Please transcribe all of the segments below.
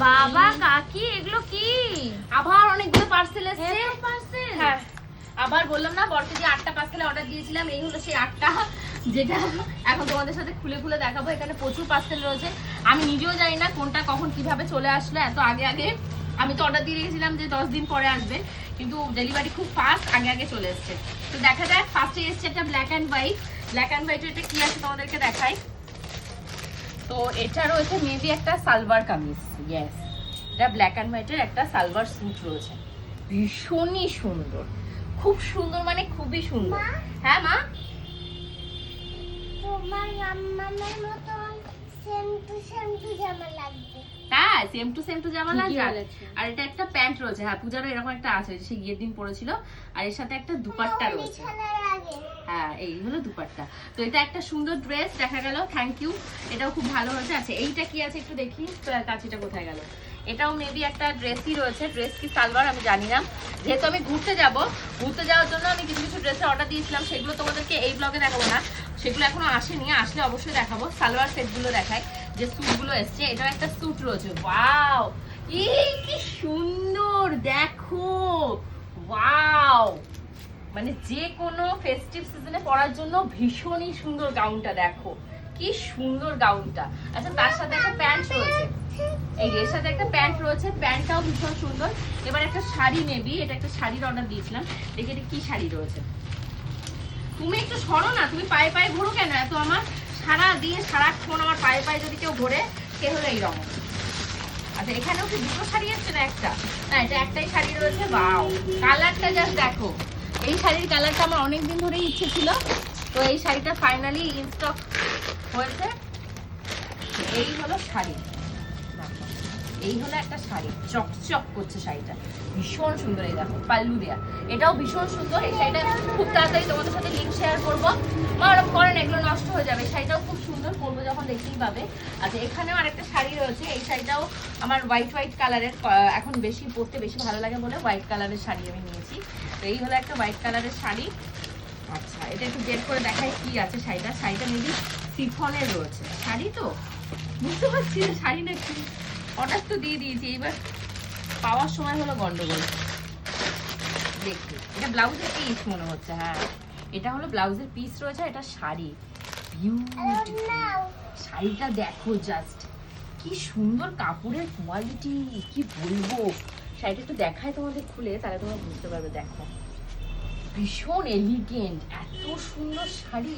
বাবা কাকি এগুলো কি? আবার অনেকগুলো পার্সেল এসেছে। পার্সেল? হ্যাঁ, আবার বললাম না বরকে যে 8টা পার্সেলে অর্ডার দিয়েছিলাম, এই হলো সেই 8টা, যেটা এখন তোমাদের সাথে খুলে খুলে দেখাবো। এখানে প্রচুর পার্সেল রয়েছে, আমি নিজেও জানি না কোনটা কখন কিভাবে চলে আসলো এত আগে আগে। আমি তো অর্ডার দিয়ে রেখেছিলাম যে 10 দিন পরে আসবে, কিন্তু ডেলিভারি খুব ফাস্ট, আগে আগে চলে এসছে। তো দেখা যাক, ফার্স্টে এসছে একটা black and white. Black and হোয়াইটের এটা কি আছে তোমাদেরকে দেখাই। তো এটা রয়েছে মেবি একটা সালোয়ার কামিজ। ইয়েস, এটা ব্ল্যাক অ্যান্ড হোয়াইটের একটা সালোয়ার স্যুট রয়েছে, ভীষণই সুন্দর, খুব সুন্দর, মানে খুবই সুন্দর। হ্যাঁ মা, তোমার মাম্মামের মতন সেম টু জামা লাগবে। হ্যাঁ সেম টু জামা ঠিকই লাগবে। বলেছে। আর এটা একটা প্যান্ট রয়েছে, হ্যাঁ পূজারও এরকম একটা আছে, সে গিয়ে দিন পরেছিল। আর এর সাথে একটা দুপাট্টা রয়েছে। খেলার আগে হ্যাঁ এই হলো দুপাট্টা। তো এটা একটা সুন্দর ড্রেস দেখা গেল, থ্যাংক ইউ, এটাও খুব ভালো হয়েছে। আচ্ছা এইটা কি আছে একটু দেখি, কাছিটা কোথায় গেল। এটাও মেবি একটা ড্রেসই রয়েছে, ড্রেস কি সালোয়ার আমি জানি না। যেহেতু আমি ঘুরতে যাওয়ার জন্য আমি কিছু কিছু ড্রেসের অর্ডার দিয়েছিলাম, সেগুলো তোমাদেরকে এই ব্লগে দেখাবো না, সেগুলো এখনো আসেনি, আসলে অবশ্যই দেখাবো। সালোয়ার সেটগুলো দেখায়, যে স্যুটগুলো এসছে। এটাও একটা স্যুট রয়েছে, ওয়াও এই কি সুন্দর দেখো, ওয়াও, মানে যে কোনো ফেস্টিভ সিজনে পরার জন্য ভীষণই সুন্দর গাউনটা, দেখো কি সুন্দর গাউনটা। আচ্ছা তার সাথে একটা প্যান্ট রয়েছে, এই এর সাথে একটা প্যান্ট রয়েছে, প্যান্টটাও ভীষণ সুন্দর। এবার একটা শাড়ি মেবি, এটা একটা শাড়ির অর্ডার দিয়েছিলাম, দেখি এটা কি শাড়ি রয়েছে। তুমি একটু সরো না, তুমি পায়ে পায়ে ঘোরো কেন এত? আমার সারা দিয়ে সারাক্ষণ আমার পায়ে পায়ে যদি কেউ ঘোরে, সে হলো এইরকম। আচ্ছা এখানেও কি দুটো শাড়ি আসছে না একটা? না এটা একটাই শাড়ি রয়েছে। বাও, কালারটা জাস্ট দেখো, এই শাড়ির কালারটা আমার অনেকদিন ধরেই ইচ্ছে ছিল, তো এই শাড়িটা ফাইনালি ইন স্টক হয়েছে। এই হলো শাড়ি, দেখো এই হলো একটা শাড়ি, চকচক করছে শাড়িটা, ভীষণ সুন্দর। এই দেখো পাল্লু দেয়া, এটাও ভীষণ সুন্দর। এই শাড়িটা খুব তাড়াতাড়ি তোমাদের সাথে লিঙ্ক শেয়ার করবো। মা ওরকম করেন, এগুলো নষ্ট হয়ে যাবে। শাড়িটাও খুব সুন্দর, পরবো যখন দেখতেই পাবে। আচ্ছা এখানেও আরেকটা শাড়ি রয়েছে, এই শাড়িটাও আমার হোয়াইট কালারের, এখন বেশি পরতে বেশি ভালো লাগে বলে হোয়াইট কালারের শাড়ি আমি নিয়েছি। তো এই হলো একটা হোয়াইট কালারের শাড়ি। আচ্ছা এটা একটু বের করে দেখাই কি আছে শাড়িটা। শাড়িটা মেবি সিফনের রয়েছে, শাড়ি তো বুঝতে পারছি না শাড়ি না কি। অর্ডার তো দিয়ে দিয়েছি, এবার পাওয়ার সময় হলো গন্ডগোল। দেখি এটা ব্লাউজের পিস মনে হচ্ছে, হ্যাঁ এটা হলো ব্লাউজের পিস রয়েছে, এটা শাড়ি, বিউটিফুল। শাড়িটা দেখো জাস্ট কি সুন্দর, কাপড়ের কোয়ালিটি কি বলবো। শাড়িটা একটু দেখায় তোমাদের খুলে, তাহলে তোমরা বুঝতে পারবে। দেখো ভীষণ এলিগেন্ট, এত সুন্দর শাড়ি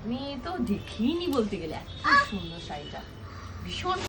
আমি তো দেখিনি বলতে গেলে, এত সুন্দর শাড়িটা, ভীষণ